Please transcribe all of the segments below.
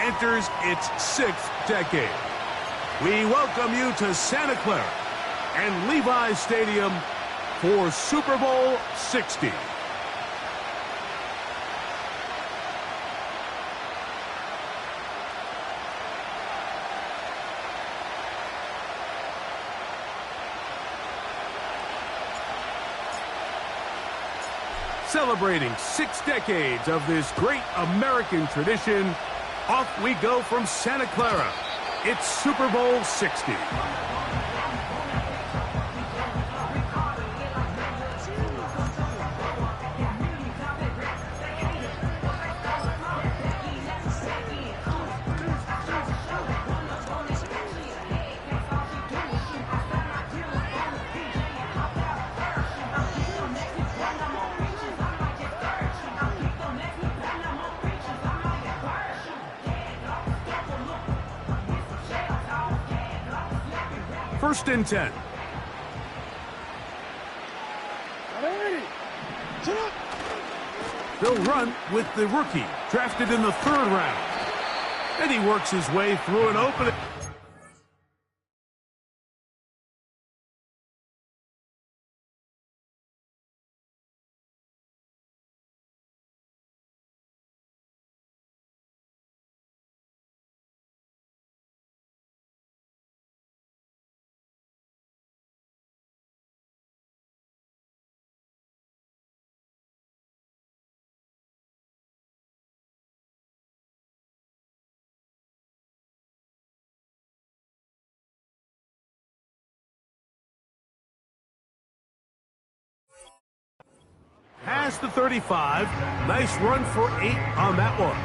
enters its 6th decade. We welcome you to Santa Clara and Levi's Stadium for Super Bowl 60. Celebrating 6 decades of this great American tradition, off we go from Santa Clara. It's Super Bowl 60. First and 10. They'll run with the rookie, drafted in the 3rd round. And he works his way through an opening. Past the 35. Nice run for 8 on that one.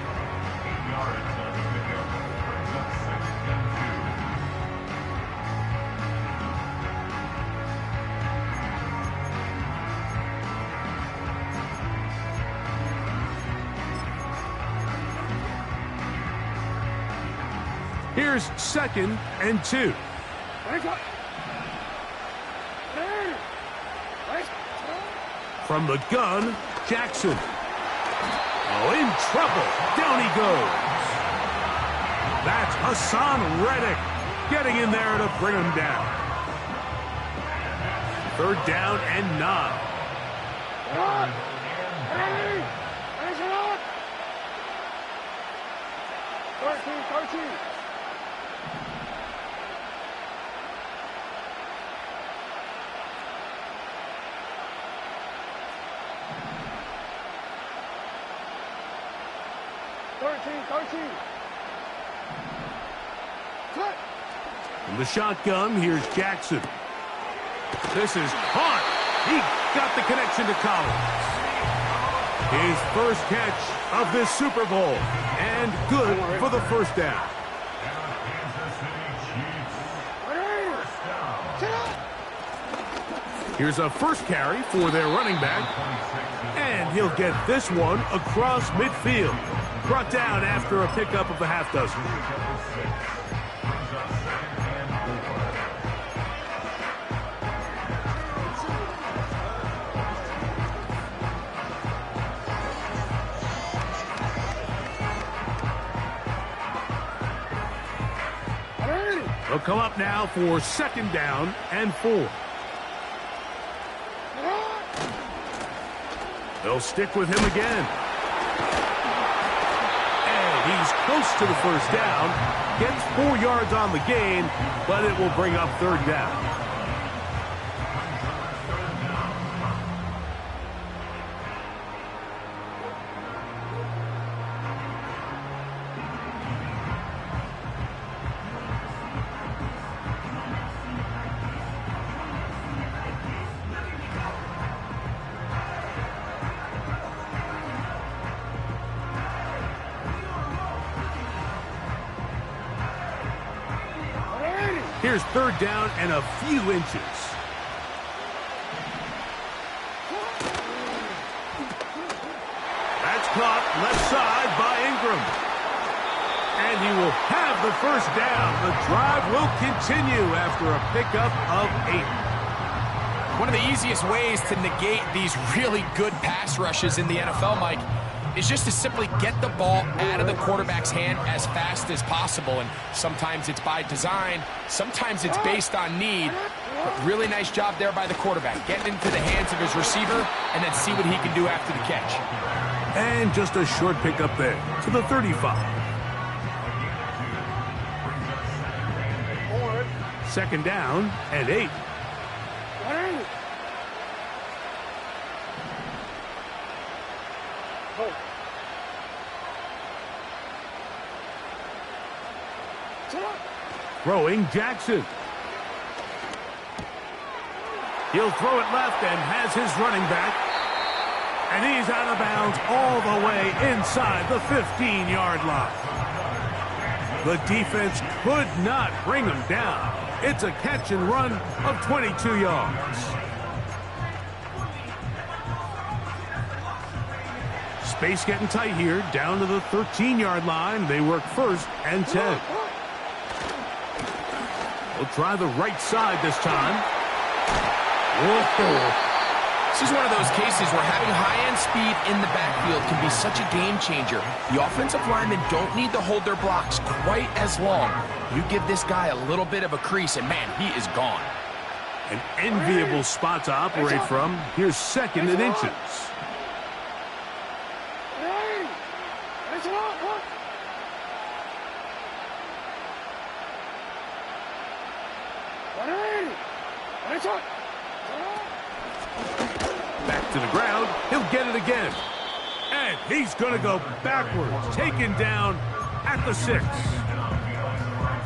Here's 2nd and 2. From the gun, Jackson. Oh, in trouble. Down he goes. That's Hassan Reddick getting in there to bring him down. 3rd down and 9. From the shotgun, here's Jackson. This is hot. He got the connection to Collins. His first catch of this Super Bowl. And good for the 1st down. Here's a first carry for their running back. And he'll get this one across midfield. Brought down after a pickup of a half dozen. They'll come up now for 2nd down and 4. They'll stick with him again. And he's close to the 1st down. Gets 4 yards on the gain, but it will bring up 3rd down. Here's 3rd down and a few inches. That's caught left side by Ingram. And he will have the 1st down. The drive will continue after a pickup of 8. One of the easiest ways to negate these really good pass rushes in the NFL, Mike, is just to simply get the ball out of the quarterback's hand as fast as possible. And sometimes it's by design, sometimes it's based on need. But really nice job there by the quarterback, getting into the hands of his receiver and then see what he can do after the catch. And just a short pickup there to the 35. Second down and 8. Throwing Jackson. He'll throw it left and has his running back. And he's out of bounds all the way inside the 15-yard line. The defense could not bring him down. It's a catch and run of 22 yards. Space getting tight here, down to the 13-yard line. They work first and 10. We'll try the right side this time. Whoa. This is one of those cases where having high-end speed in the backfield can be such a game changer. The offensive linemen don't need to hold their blocks quite as long. You give this guy a little bit of a crease, and man, he is gone. An enviable spot to operate from. Here's second and inches. Back to the ground. He'll get it again. And he's going to go backwards. Taken down at the 6.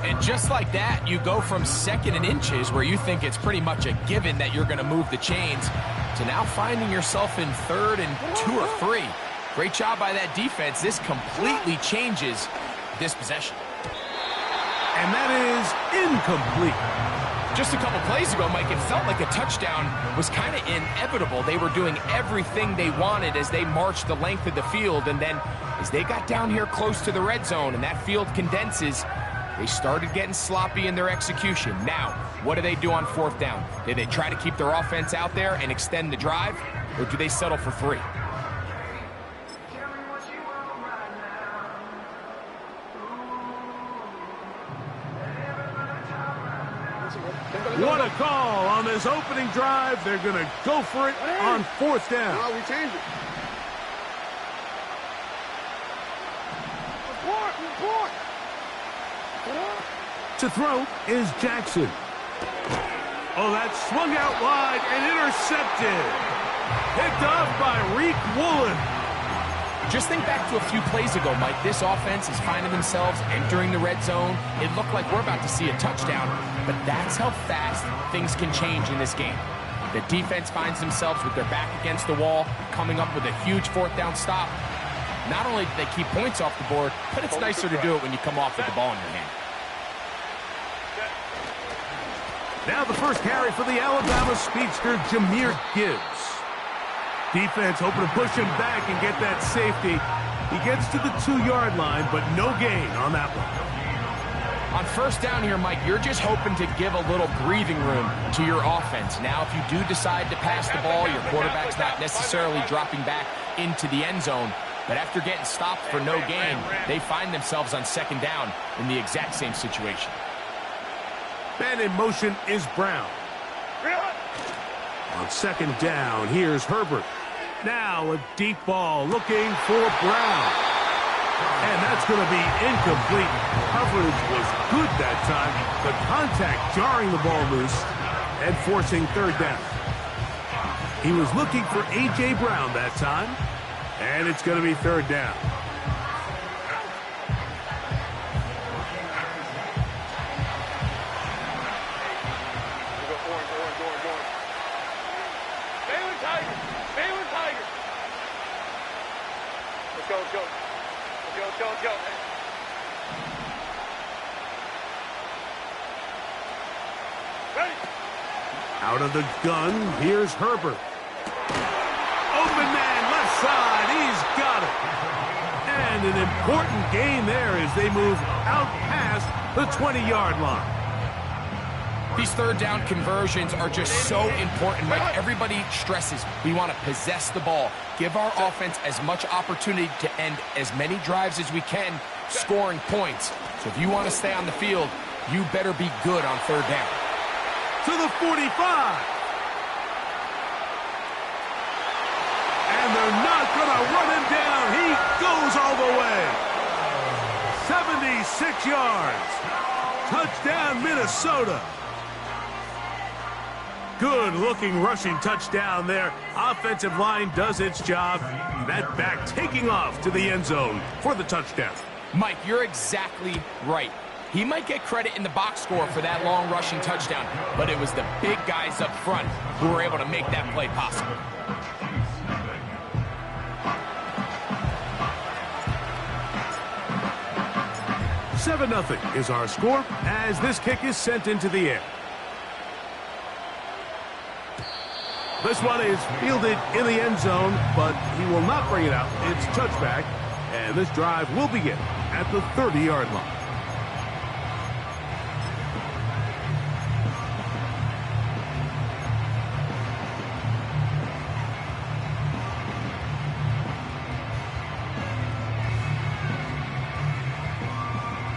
And just like that, you go from second and inches, where you think it's pretty much a given that you're going to move the chains, to now finding yourself in third and 2 or 3. Great job by that defense. This completely changes this possession. And that is incomplete. Just a couple plays ago, Mike, it felt like a touchdown was kind of inevitable. They were doing everything they wanted as they marched the length of the field, and then as they got down here close to the red zone and that field condenses, they started getting sloppy in their execution. Now, what do they do on 4th down? Do they try to keep their offense out there and extend the drive, or do they settle for 3? What a call on this opening drive. They're going to go for it on 4th down. No, we changed it. Report. To throw is Jackson. Oh, that's swung out wide and intercepted. Picked off by Reek Woolen. Just think back to a few plays ago, Mike. This offense is finding themselves entering the red zone. It looked like we're about to see a touchdown, but that's how fast things can change in this game. The defense finds themselves with their back against the wall, coming up with a huge 4th down stop. Not only do they keep points off the board, but it's nicer to do it when you come off with the ball in your hand. Now the first carry for the Alabama speedster, Jahmyr Gibbs. Defense hoping to push him back and get that safety. He gets to the 2-yard line, but no gain on that one. On 1st down here, Mike, you're just hoping to give a little breathing room to your offense. Now, if you do decide to pass the ball, your quarterback's not necessarily dropping back into the end zone. But after getting stopped for no gain, they find themselves on 2nd down in the exact same situation. And in motion is Brown. On 2nd down, here's Herbert. Now a deep ball looking for Brown. And that's going to be incomplete. Coverage was good that time, but contact jarring the ball loose and forcing 3rd down. He was looking for A.J. Brown that time, and it's going to be 3rd down. Let's go. Ready. Out of the gun, here's Herbert. Open man, left side, he's got it. And an important gain there as they move out past the 20-yard line. These third down conversions are just so important. Like everybody stresses, we want to possess the ball, give our offense as much opportunity to end as many drives as we can, scoring points. So if you want to stay on the field, you better be good on third down. To the 45. And they're not going to run him down. He goes all the way. 76 yards. Touchdown, Minnesota. Good-looking rushing touchdown there. Offensive line does its job. That back taking off to the end zone for the touchdown. Mike, you're exactly right. He might get credit in the box score for that long rushing touchdown, but it was the big guys up front who were able to make that play possible. Seven 0 is our score as this kick is sent into the air. This one is fielded in the end zone, but he will not bring it out. It's touchback, and this drive will begin at the 30-yard line.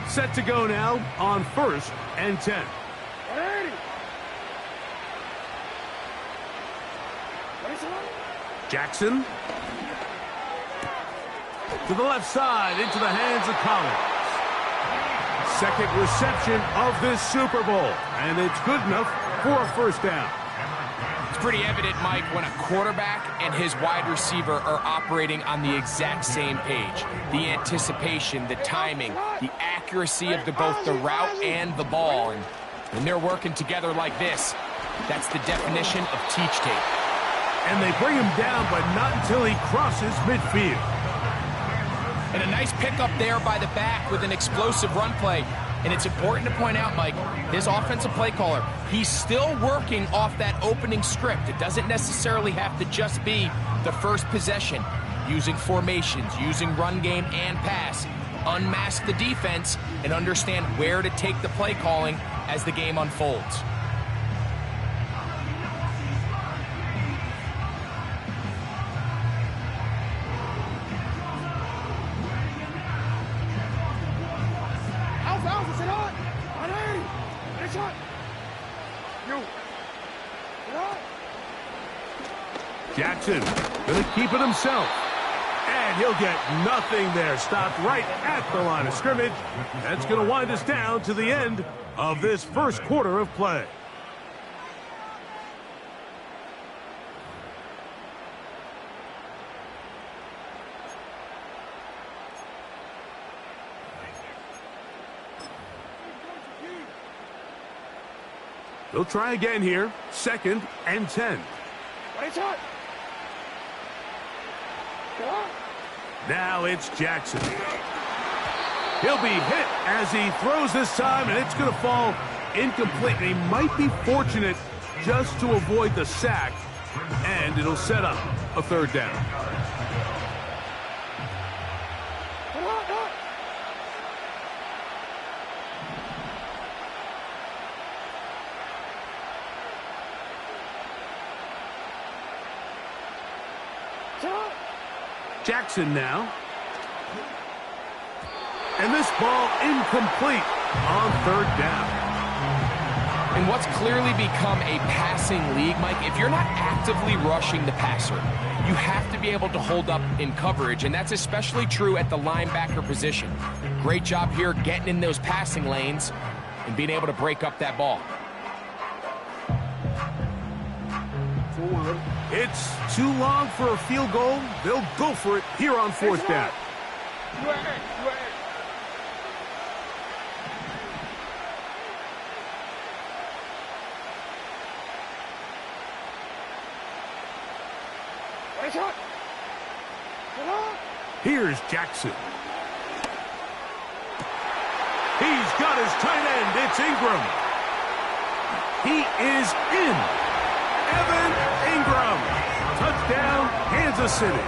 Set to go now on 1st and 10. Jackson. To the left side, into the hands of Collins. Second reception of this Super Bowl, and it's good enough for a first down. It's pretty evident, Mike, when a quarterback and his wide receiver are operating on the exact same page. The anticipation, the timing, the accuracy of both the route and the ball. And when they're working together like this, that's the definition of teach tape. And they bring him down, but not until he crosses midfield. And a nice pickup there by the back with an explosive run play. And it's important to point out, Mike, his offensive play caller, he's still working off that opening script. It doesn't necessarily have to just be the first possession. Using formations, using run game and pass. Unmask the defense and understand where to take the play calling as the game unfolds. Jackson going to keep it himself. And he'll get nothing there. Stopped right at the line of scrimmage. That's going to wind us down to the end of this first quarter of play. They'll try again here. 2nd and 10. Now it's Jackson. He'll be hit as he throws this time, and it's going to fall incomplete. He might be fortunate just to avoid the sack, and it'll set up a third down. Jackson now. And this ball incomplete on third down. In what's clearly become a passing league, Mike, if you're not actively rushing the passer, you have to be able to hold up in coverage, and that's especially true at the linebacker position. Great job here getting in those passing lanes and being able to break up that ball. It's too long for a field goal. They'll go for it here on 4th down. Here's Jackson. He's got his tight end. It's Ingram. He is in. Evan Ingram. Touchdown, Kansas City.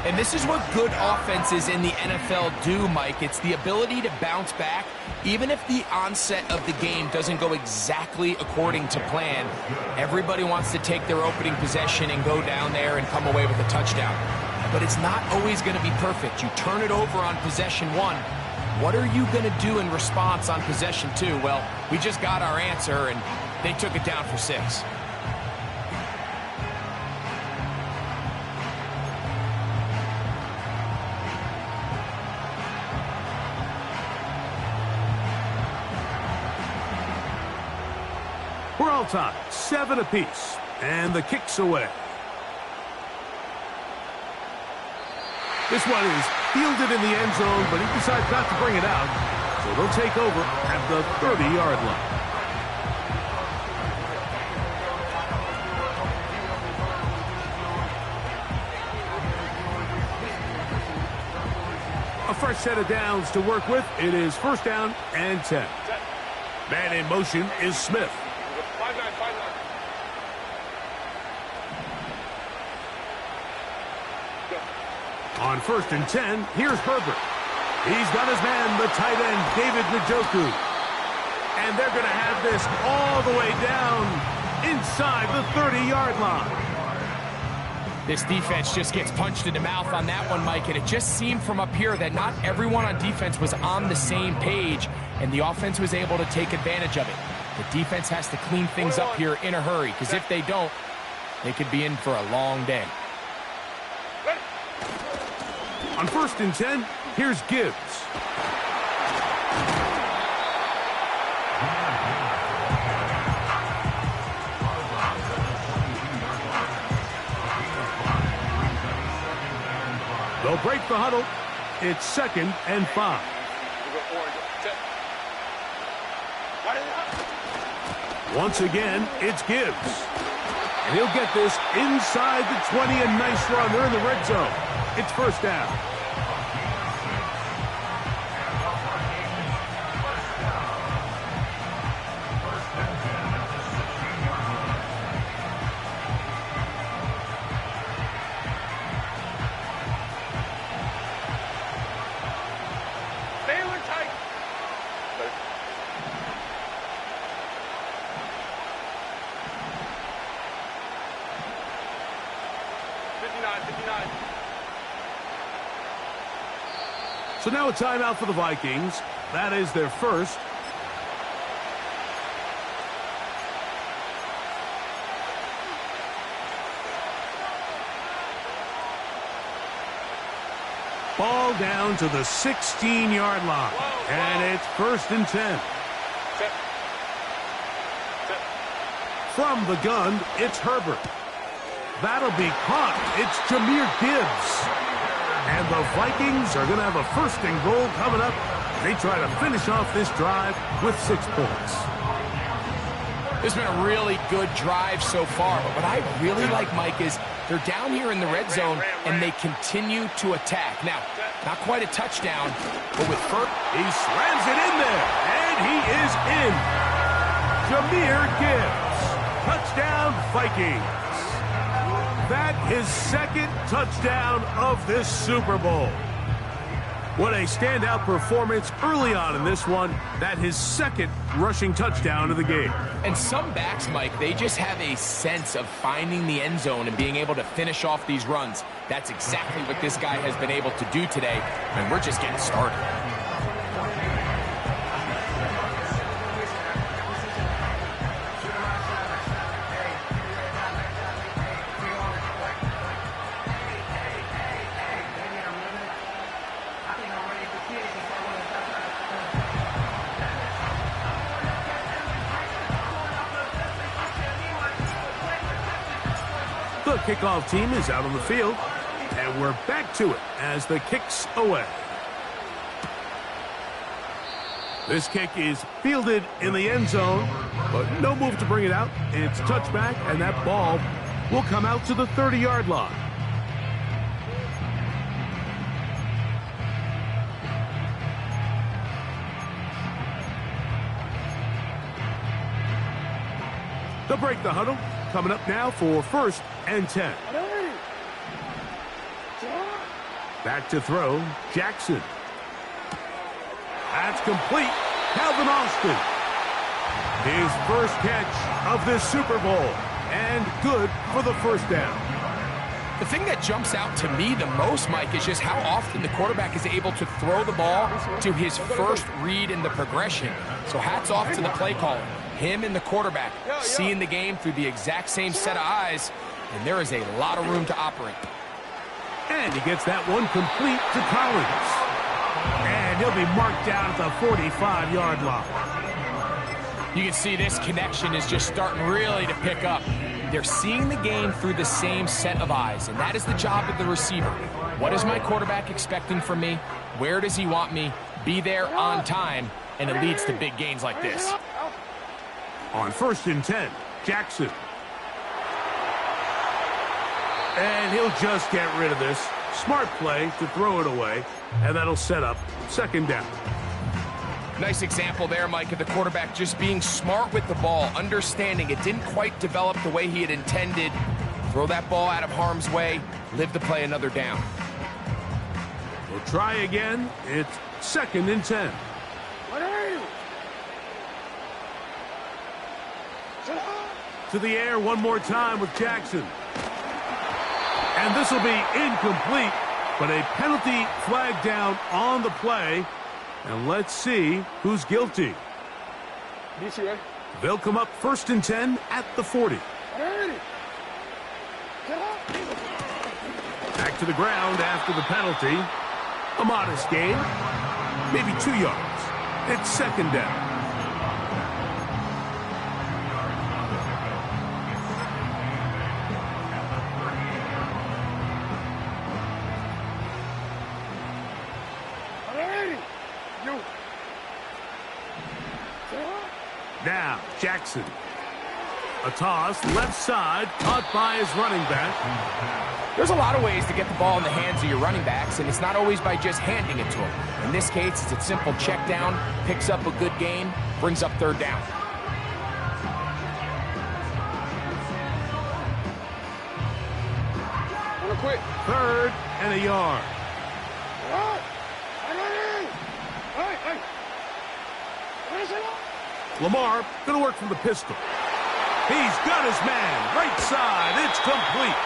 And this is what good offenses in the NFL do, Mike. It's the ability to bounce back, even if the onset of the game doesn't go exactly according to plan. Everybody wants to take their opening possession and go down there and come away with a touchdown. But it's not always going to be perfect. You turn it over on possession 1. What are you going to do in response on possession 2? Well, we just got our answer, and they took it down for 6. We're all tied, 7 apiece, and the kick's away. This one is fielded in the end zone, but he decides not to bring it out, so they'll take over at the 30-yard line. A fresh set of downs to work with. It is first down and 10. Man in motion is Smith. On first and 10, here's Herbert. He's got his man, the tight end, David Njoku. And they're going to have this all the way down inside the 30-yard line. This defense just gets punched in the mouth on that one, Mike, and it just seemed from up here that not everyone on defense was on the same page, and the offense was able to take advantage of it. The defense has to clean things up here in a hurry, because if they don't, they could be in for a long day. On first and 10, here's Gibbs. They'll break the huddle. It's second and 5. Once again, it's Gibbs. And he'll get this inside the 20, a nice run. They're in the red zone. It's first down. Tight. 59. So now a timeout for the Vikings. That is their first. Ball down to the 16-yard line. And it's first and 10. From the gun, it's Herbert. That'll be caught. It's Jahmyr Gibbs. And the Vikings are going to have a first and goal coming up. They try to finish off this drive with 6 points. This has been a really good drive so far, but what I really like, Mike, is they're down here in the red zone, and they continue to attack. Now, not quite a touchdown, but with Furt, he slams it in there, and he is in. Jahmyr Gibbs. Touchdown, Vikings. That his second touchdown of this Super Bowl. What a standout performance early on in this one. That his second rushing touchdown of the game. And some backs, Mike, they just have a sense of finding the end zone and being able to finish off these runs. That's exactly what this guy has been able to do today, and we're just getting started. The kickoff team is out on the field, and we're back to it as the kick's away. This kick is fielded in the end zone, but no move to bring it out. It's touchback, and that ball will come out to the 30-yard line. They'll break the huddle. Coming up now for first and 10. Back to throw, Jackson. That's complete. Calvin Austin. His first catch of this Super Bowl. And good for the first down. The thing that jumps out to me the most, Mike, is just how often the quarterback is able to throw the ball to his first read in the progression. So hats off to the play caller. Him and the quarterback seeing the game through the exact same set of eyes, and there is a lot of room to operate. And he gets that one complete to Collins. And he'll be marked down at the 45-yard line. You can see this connection is just starting really to pick up. They're seeing the game through the same set of eyes, and that is the job of the receiver. What is my quarterback expecting from me? Where does he want me? Be there on time, and it leads to big gains like this. On 1st and 10, Jackson. And he'll just get rid of this. Smart play to throw it away, and that'll set up 2nd down. Nice example there, Mike, of the quarterback just being smart with the ball, understanding it didn't quite develop the way he had intended. Throw that ball out of harm's way, live to play another down. We'll try again. It's 2nd and 10. To the air one more time with Jackson. And this will be incomplete, but a penalty flag down on the play. And let's see who's guilty. They'll come up 1st and 10 at the 40. Back to the ground after the penalty. A modest gain. Maybe 2 yards. It's 2nd down. Now, Jackson. A toss, left side, caught by his running back. There's a lot of ways to get the ball in the hands of your running backs, and it's not always by just handing it to them. In this case, it's a simple check down, picks up a good gain, brings up 3rd down. Quick. 3rd and a yard. Lamar going to work from the pistol. He's got his man. Right side. It's complete.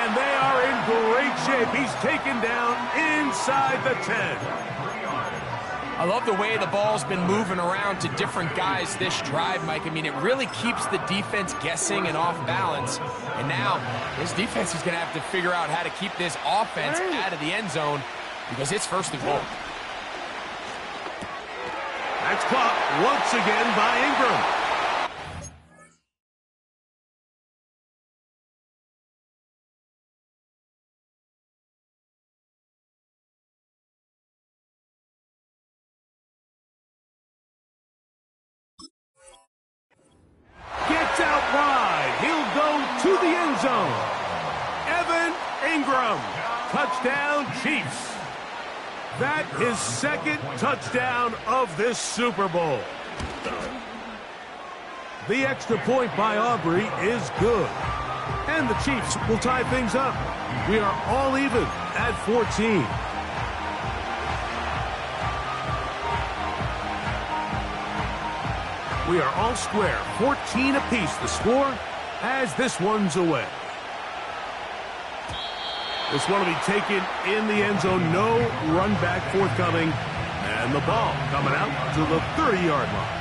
And they are in great shape. He's taken down inside the 10. I love the way the ball's been moving around to different guys this drive, Mike. I mean, it really keeps the defense guessing and off balance. And now, this defense is going to have to figure out how to keep this offense out of the end zone because it's 1st and goal. That's caught once again by Ingram. Gets out wide. He'll go to the end zone. Evan Ingram. Touchdown, Chiefs. That is 2nd touchdown of this Super Bowl. The extra point by Aubrey is good. And the Chiefs will tie things up. We are all even at 14. We are all square. 14 apiece the score as this one's away. This one will be taken in the end zone. No run back forthcoming. And the ball coming out to the 30-yard line.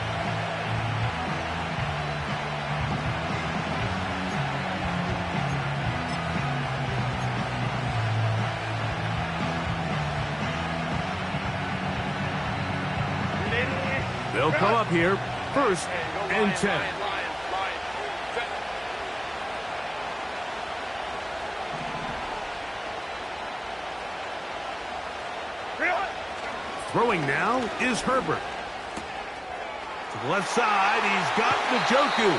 They'll come up here 1st and 10. Throwing now is Herbert. To the left side, he's got Njoku.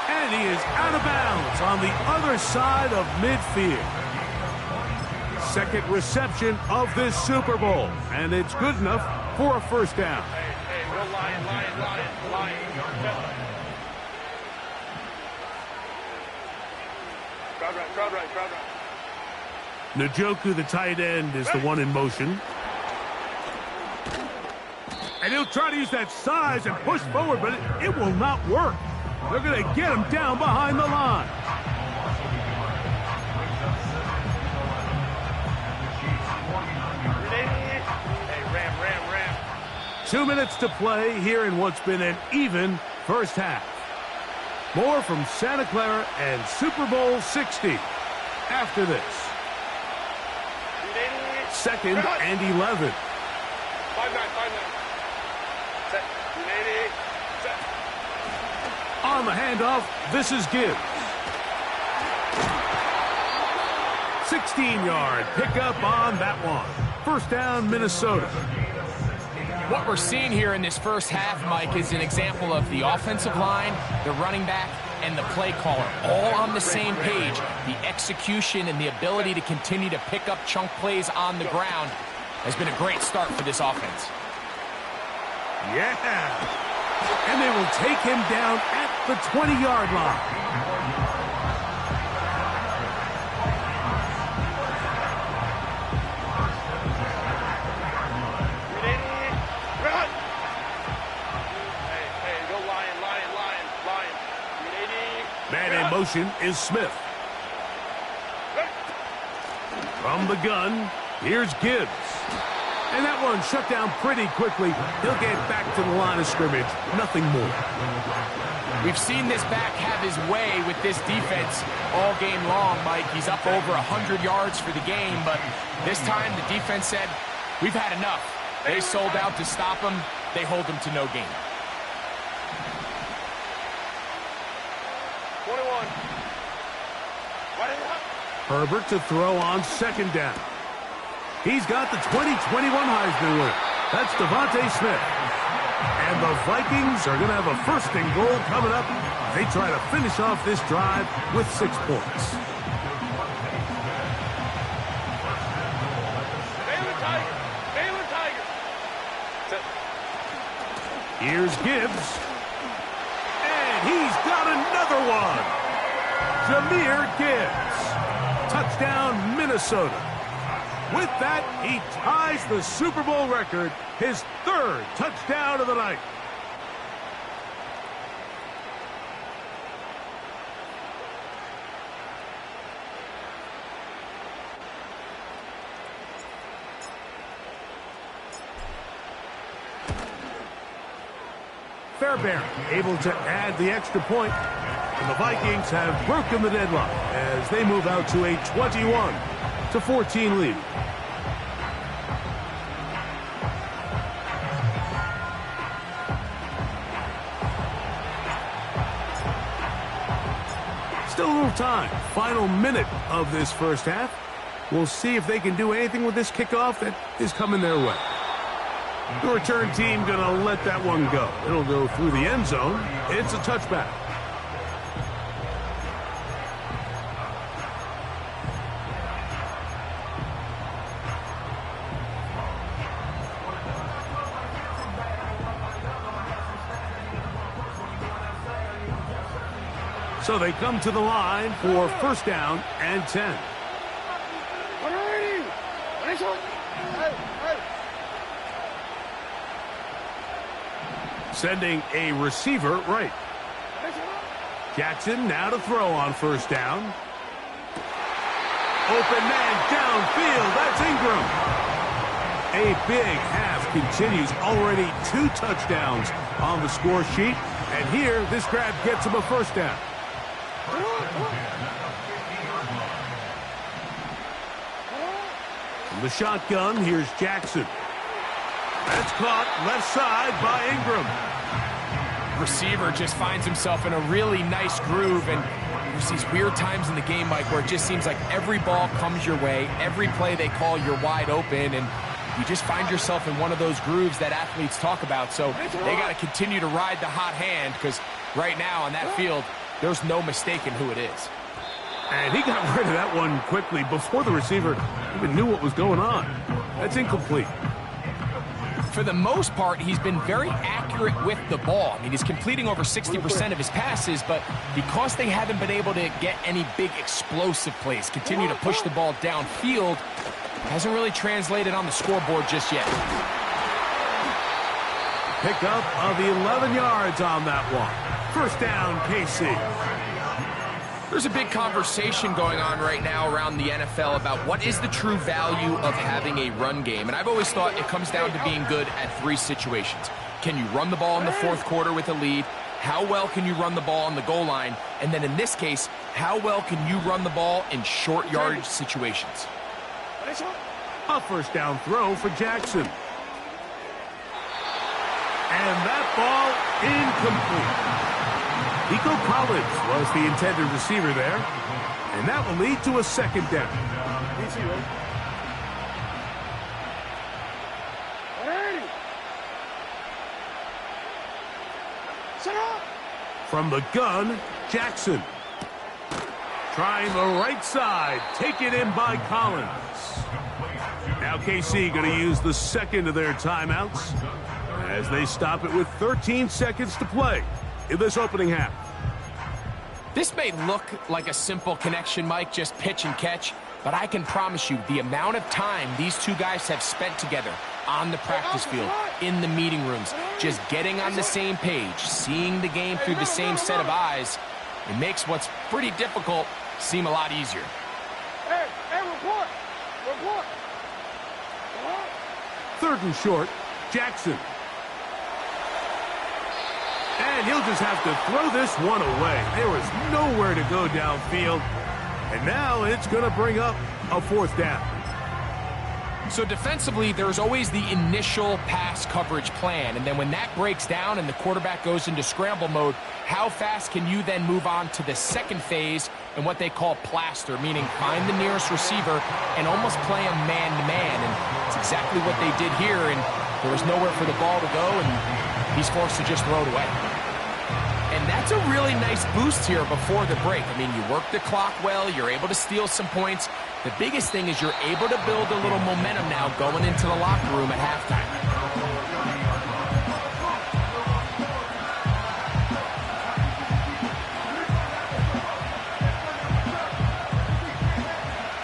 And he is out of bounds on the other side of midfield. 2nd reception of this Super Bowl. And it's good enough for a 1st down. Hey, go Lion. Crowd right. Njoku, the tight end, is the one in motion. And he'll try to use that size and push forward, but it will not work. They're going to get him down behind the line. Hey, ram. 2 minutes to play here in what's been an even first half. More from Santa Clara and Super Bowl 60 after this. 2nd and 11. 5-9. Set. 380. Set. On the handoff, this is Gibbs. 16-yard pickup on that one. First down, Minnesota. What we're seeing here in this first half, Mike, is an example of the offensive line, the running back, and the play caller all on the same page. The execution and the ability to continue to pick up chunk plays on the ground has been a great start for this offense. Yeah. And they will take him down at the 20-yard line. Man in motion is Smith. From the gun, here's Gibbs. And that one shut down pretty quickly. He'll get back to the line of scrimmage. Nothing more. We've seen this back have his way with this defense all game long, Mike. He's up over 100 yards for the game, but this time the defense said, we've had enough. They sold out to stop him. They hold him to no gain. 21. Herbert to throw on second down. He's got the 2021 Heisman winner. That's Devontae Smith. And the Vikings are going to have a first and goal coming up. They try to finish off this drive with 6 points. Baylor Tiger. Here's Gibbs. And he's got another one. Jahmyr Gibbs. Touchdown, Minnesota. With that, he ties the Super Bowl record, his 3rd touchdown of the night. Fairbairn able to add the extra point, and the Vikings have broken the deadlock as they move out to a 21-14 lead. Still a little time. Final minute of this first half. We'll see if they can do anything with this kickoff that is coming their way. The return team going to let that one go. It'll go through the end zone. It's a touchback. So they come to the line for first down and 10. Sending a receiver right. Jackson now to throw on first down. Open man downfield. That's Ingram. A big half continues. Already 2 touchdowns on the score sheet. And here, this grab gets him a first down. From the shotgun, here's Jackson. That's caught left side by Ingram. Receiver just finds himself in a really nice groove, and there's these weird times in the game, Mike, where it just seems like every ball comes your way, every play they call, you're wide open, and you just find yourself in one of those grooves that athletes talk about. So they got to continue to ride the hot hand, because right now on that field, there's no mistaking who it is. And he got rid of that one quickly before the receiver even knew what was going on. That's incomplete. For the most part, he's been very accurate with the ball. I mean, he's completing over 60% of his passes, but because they haven't been able to get any big explosive plays, continue to push the ball downfield, hasn't really translated on the scoreboard just yet. Pickup of 11 yards on that one. First down, KC. There's a big conversation going on right now around the NFL about what is the true value of having a run game. And I've always thought it comes down to being good at three situations. Can you run the ball in the fourth quarter with a lead? How well can you run the ball on the goal line? And then in this case, how well can you run the ball in short yardage situations? A first down throw for Jackson. And that ball incomplete. Nico Collins was the intended receiver there, and that will lead to a second down. From the gun, Jackson. Trying the right side, taken in by Collins. Now KC going to use the second of their timeouts as they stop it with 13 seconds to play in this opening half. This may look like a simple connection, Mike, just pitch and catch, but I can promise you the amount of time these two guys have spent together on the practice field, in the meeting rooms, just getting on the same page, seeing the game through the same set of eyes, it makes what's pretty difficult seem a lot easier. Report! Third and short, Jackson. And he'll just have to throw this one away. There was nowhere to go downfield. And now it's going to bring up a fourth down. So defensively, there's always the initial pass coverage plan. And then when that breaks down and the quarterback goes into scramble mode, how fast can you then move on to the second phase and what they call plaster, meaning find the nearest receiver and almost play him man-to-man. And it's exactly what they did here. And there was nowhere for the ball to go, and he's forced to just throw it away. And that's a really nice boost here before the break. I mean, you work the clock well, you're able to steal some points. The biggest thing is you're able to build a little momentum now going into the locker room at halftime.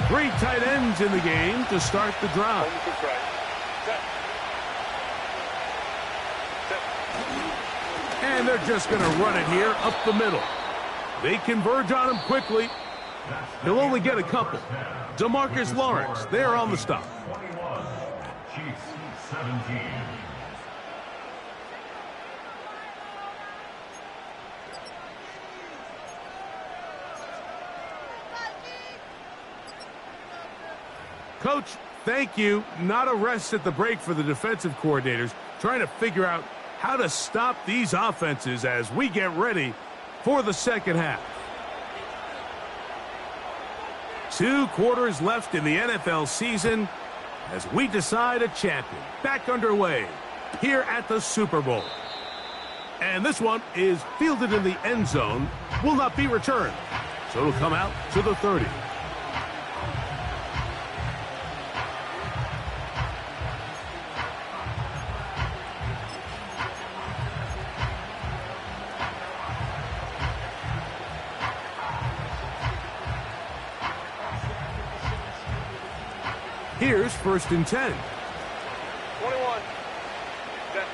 Three tight ends in the game to start the drive. And they're just going to run it here up the middle. They converge on him quickly. He'll only get a couple. DeMarcus Lawrence, they're on the stop. Chiefs 17. Coach, thank you. Not a rest at the break for the defensive coordinators, trying to figure out how to stop these offenses as we get ready for the second half. 2 quarters left in the NFL season as we decide a champion. Back underway here at the Super Bowl. And this one is fielded in the end zone, will not be returned. So it'll come out to the 30. Here's 1st and 10. 21. Set.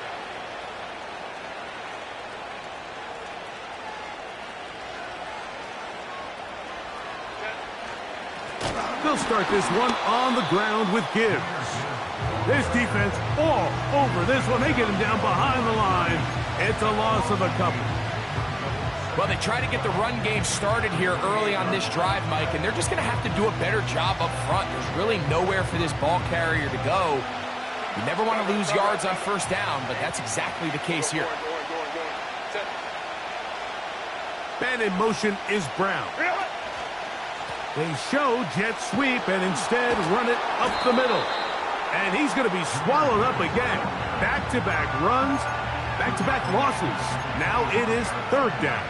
They'll start this one on the ground with Gibbs. This defense all over this one. They get him down behind the line. It's a loss of a couple. Well, they try to get the run game started here early on this drive, Mike, and they're just going to have to do a better job up front. There's really nowhere for this ball carrier to go. You never want to lose yards on first down, but that's exactly the case here. Man in motion is Brown. They show jet sweep and instead run it up the middle. And he's going to be swallowed up again. Back-to-back runs, back-to-back losses. Now it is 3rd down.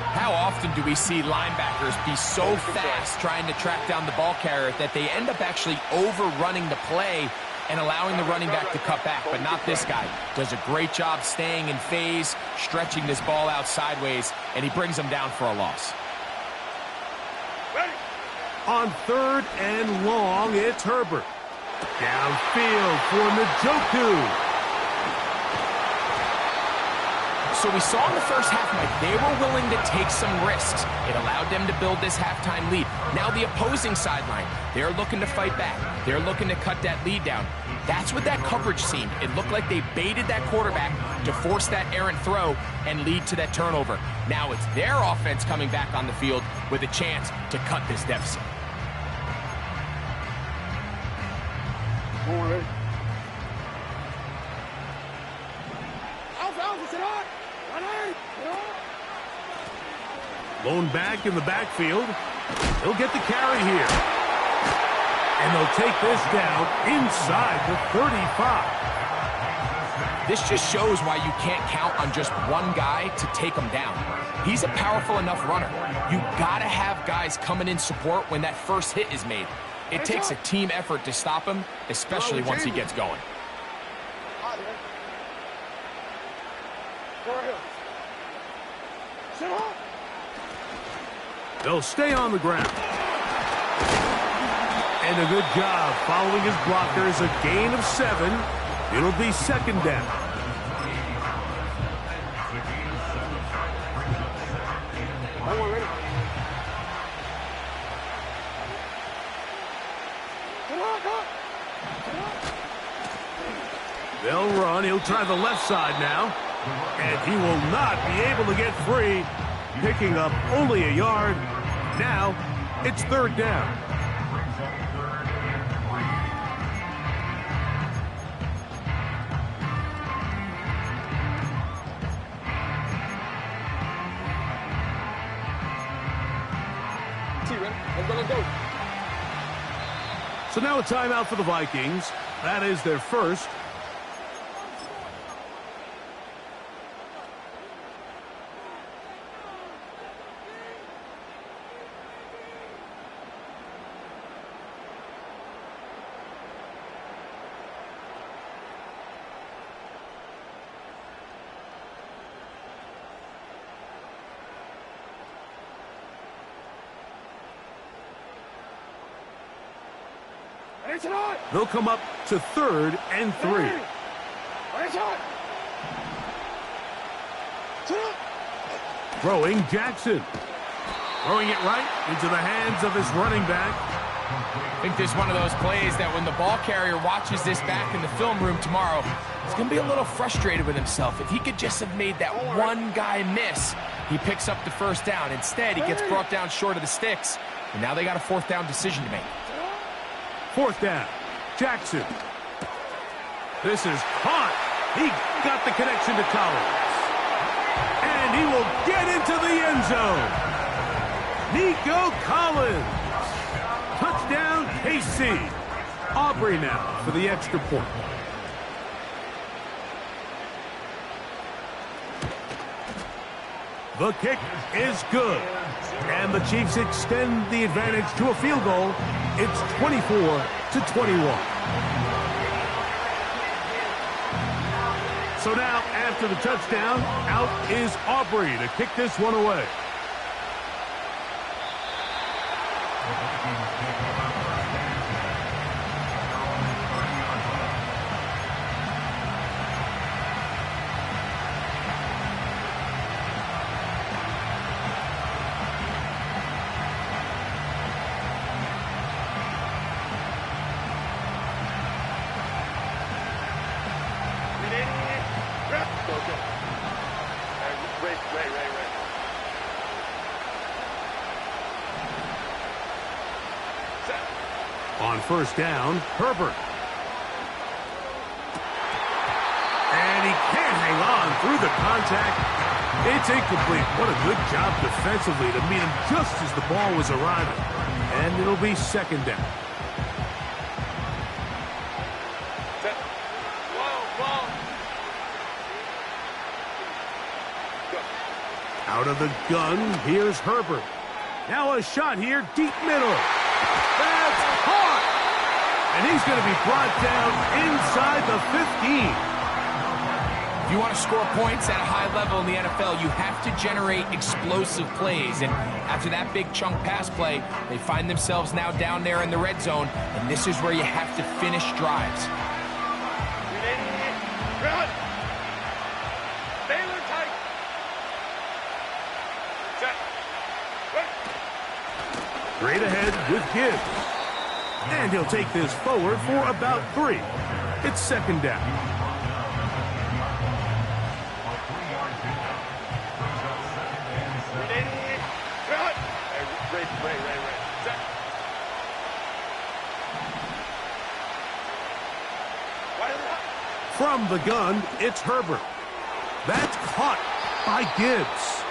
How often do we see linebackers be so fast trying to track down the ball carrier that they end up actually overrunning the play and allowing the running back to cut back, but not this guy. Does a great job staying in phase, stretching this ball out sideways, and he brings him down for a loss. Ready. On 3rd and long, it's Herbert. Downfield for Njoku. So we saw in the first half, Mike, they were willing to take some risks. It allowed them to build this halftime lead. Now the opposing sideline, they're looking to fight back. They're looking to cut that lead down. That's what that coverage seemed. It looked like they baited that quarterback to force that errant throw and lead to that turnover. Now it's their offense coming back on the field with a chance to cut this deficit. Ready. Alpha, sit on. Lone back in the backfield. He'll get the carry here. And they'll take this down inside the 35. This just shows why you can't count on just one guy to take him down. He's a powerful enough runner. You gotta have guys coming in support when that first hit is made. It takes a team effort to stop him, especially once he gets going. They'll stay on the ground. And a good job following his blockers. A gain of 7. It'll be 2nd down. They'll run. He'll try the left side now. And he will not be able to get free. Picking up only a yard. Now it's 3rd down. Let's go. So now a timeout for the Vikings. That is their first. They'll come up to 3rd and 3. Throwing Jackson. Throwing it right into the hands of his running back. I think this is one of those plays that when the ball carrier watches this back in the film room tomorrow, he's going to be a little frustrated with himself. If he could just have made that one guy miss, he picks up the 1st down. Instead, he gets brought down short of the sticks, and now they got a 4th down decision to make. 4th down. Jackson. This is hot. He got the connection to Collins. And he will get into the end zone. Nico Collins. Touchdown, KC. Aubrey now for the extra point. The kick is good. And the Chiefs extend the advantage to a field goal. It's 24-21. So now, after the touchdown, out is Aubrey to kick this one away. On 1st down, Herbert. And he can't hang on through the contact. It's incomplete. What a good job defensively to meet him just as the ball was arriving. And it'll be 2nd down. Out of the gun, here's Herbert. Now a shot here, deep middle. That's caught! And he's going to be brought down inside the 15. If you want to score points at a high level in the NFL, you have to generate explosive plays. And after that big chunk pass play, they find themselves now down there in the red zone. And this is where you have to finish drives. Run. Baylor tight. Set. Wait. Straight ahead with Gibbs. And he'll take this forward for about 3. It's second down. From the gun, it's Herbert. That's caught by Gibbs.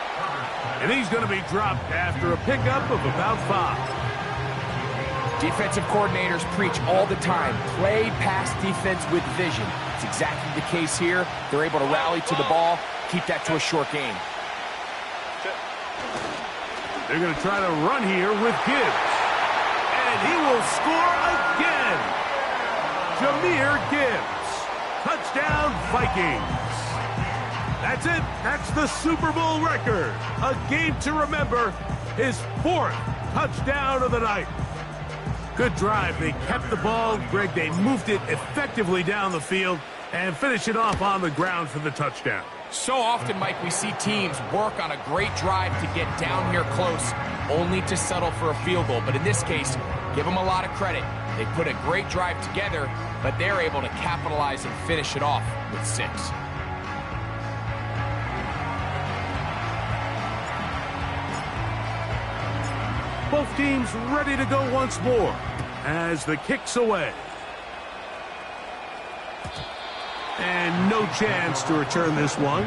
And he's going to be dropped after a pickup of about 5. Defensive coordinators preach all the time, play pass defense with vision. It's exactly the case here. They're able to rally to the ball, keep that to a short game. They're going to try to run here with Gibbs. And he will score again. Jahmyr Gibbs. Touchdown, Vikings. That's it. That's the Super Bowl record. A game to remember. His 4th touchdown of the night. Good drive. They kept the ball. Greg, they moved it effectively down the field and finish it off on the ground for the touchdown. So often, Mike, we see teams work on a great drive to get down here close, only to settle for a field goal. But in this case, give them a lot of credit. They put a great drive together, but they're able to capitalize and finish it off with 6. Both teams ready to go once more as the kick's away. And no chance to return this one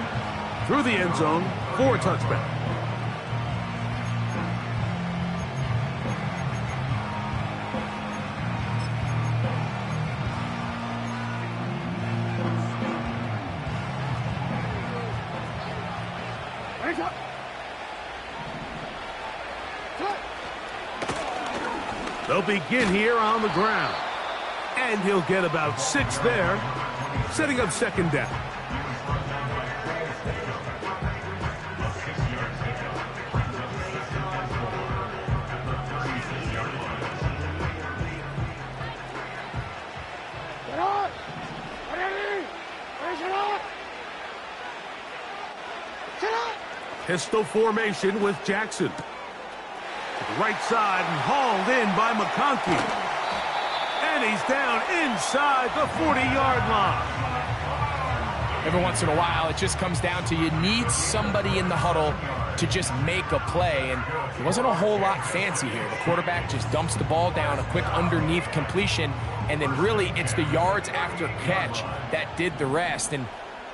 through the end zone for a touchback. They'll begin here on the ground. And he'll get about 6 there, setting up second down. Pistol formation with Jackson. To the right side and hauled in by McConkey. And he's down inside the 40-yard line. Every once in a while, it just comes down to you need somebody in the huddle to just make a play. And it wasn't a whole lot fancy here. The quarterback just dumps the ball down, a quick underneath completion, and then really it's the yards after catch that did the rest. And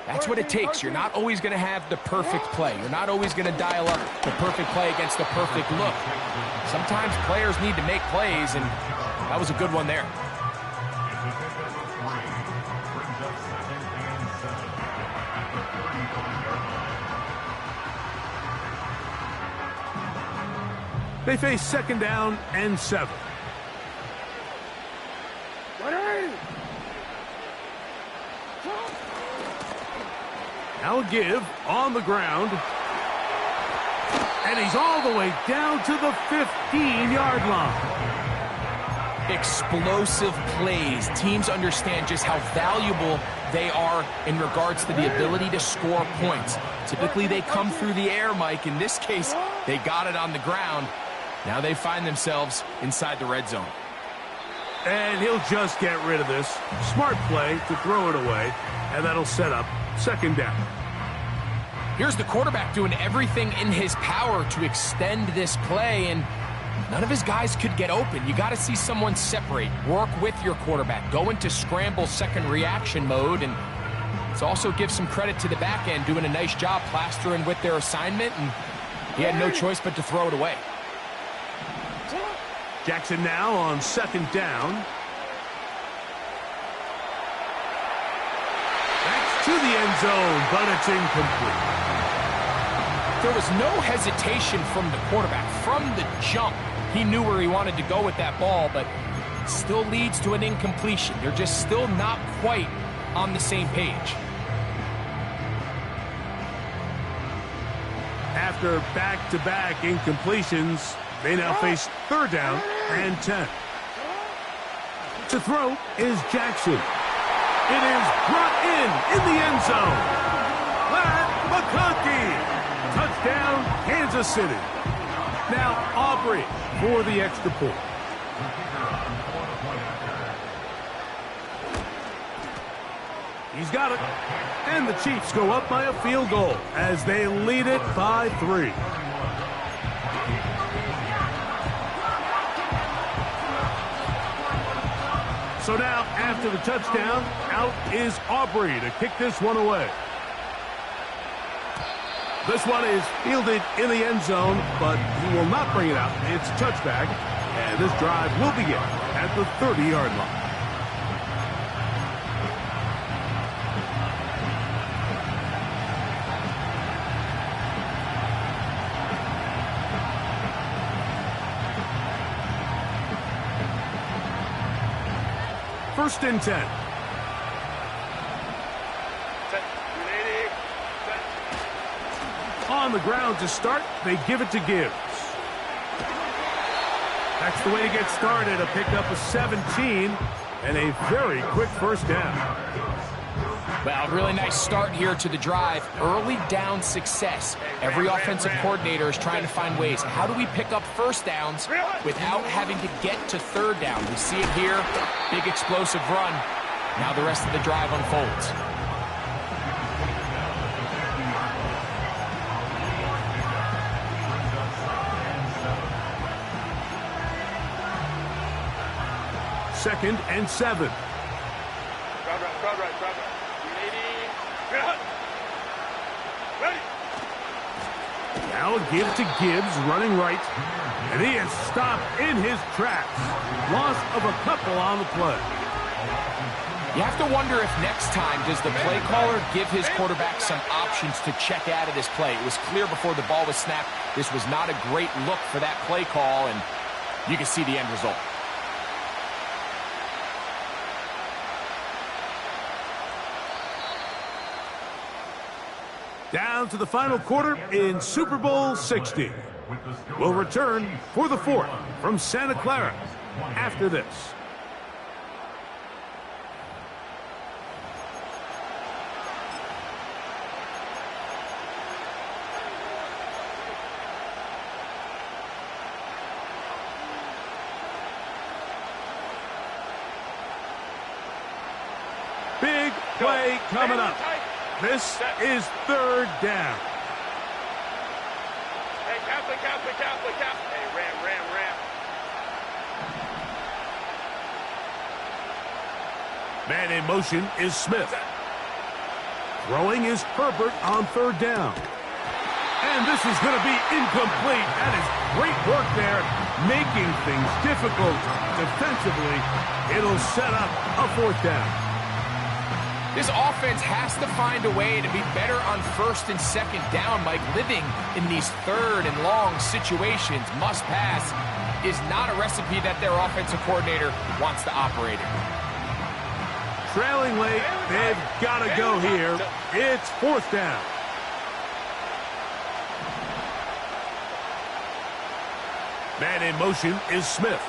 that's what it takes. You're not always going to have the perfect play. You're not always going to dial up the perfect play against the perfect look. Sometimes players need to make plays, and that was a good one there. They face second down and 7. Now a give on the ground. And he's all the way down to the 15-yard line. Explosive plays. Teams understand just how valuable they are in regards to the ability to score points. Typically, they come through the air, Mike. In this case, they got it on the ground. Now they find themselves inside the red zone. And he'll just get rid of this. Smart play to throw it away, and that'll set up second down. Here's the quarterback doing everything in his power to extend this play, and none of his guys could get open. You got to see someone separate, work with your quarterback, go into scramble second reaction mode, and let's also give some credit to the back end doing a nice job plastering with their assignment, and he had no choice but to throw it away. Jackson now on second down. That's to the end zone, but it's incomplete. There was no hesitation from the quarterback. From the jump, he knew where he wanted to go with that ball, but still leads to an incompletion. They're just still not quite on the same page. After back-to-back incompletions, they now face 3rd down and 10. To throw is Jackson. It is brought in the end zone. McConkey. Touchdown, Kansas City. Now Aubrey for the extra point. He's got it. And the Chiefs go up by a field goal as they lead it by 3. So now, after the touchdown, out is Aubrey to kick this one away. This one is fielded in the end zone, but he will not bring it out. It's touchback, and this drive will begin at the 30-yard line. First and 10. On the ground to start, they give it to Gibbs. That's the way to get started. A pickup of 17 and a very quick first down. Well, really nice start here to the drive. Early down success. Every offensive coordinator is trying to find ways. How do we pick up first downs without having to get to 3rd down? We see it here. Big explosive run. Now the rest of the drive unfolds. Second and 7. Now a give to Gibbs, running right. And he is stopped in his tracks. Loss of a couple on the play. You have to wonder if next time does the play caller give his quarterback some options to check out of this play. It was clear before the ball was snapped. This was not a great look for that play call, and you can see the end result. Down to the final quarter in Super Bowl 60. We'll return for the 4th from Santa Clara after this. Big play coming up. This is 3rd down. Hey, Catholic. Hey, ram. Man in motion is Smith. Throwing is Herbert on 3rd down. And this is going to be incomplete. That is great work there, making things difficult defensively. It'll set up a 4th down. This offense has to find a way to be better on 1st and 2nd down. Mike, living in these 3rd and long situations, must pass, is not a recipe that their offensive coordinator wants to operate in. Trailing late, they've got to go here. It's 4th down. Man in motion is Smith.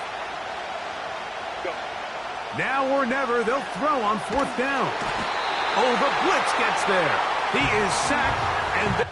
Now or never, they'll throw on 4th down. Oh, the blitz gets there. He is sacked, and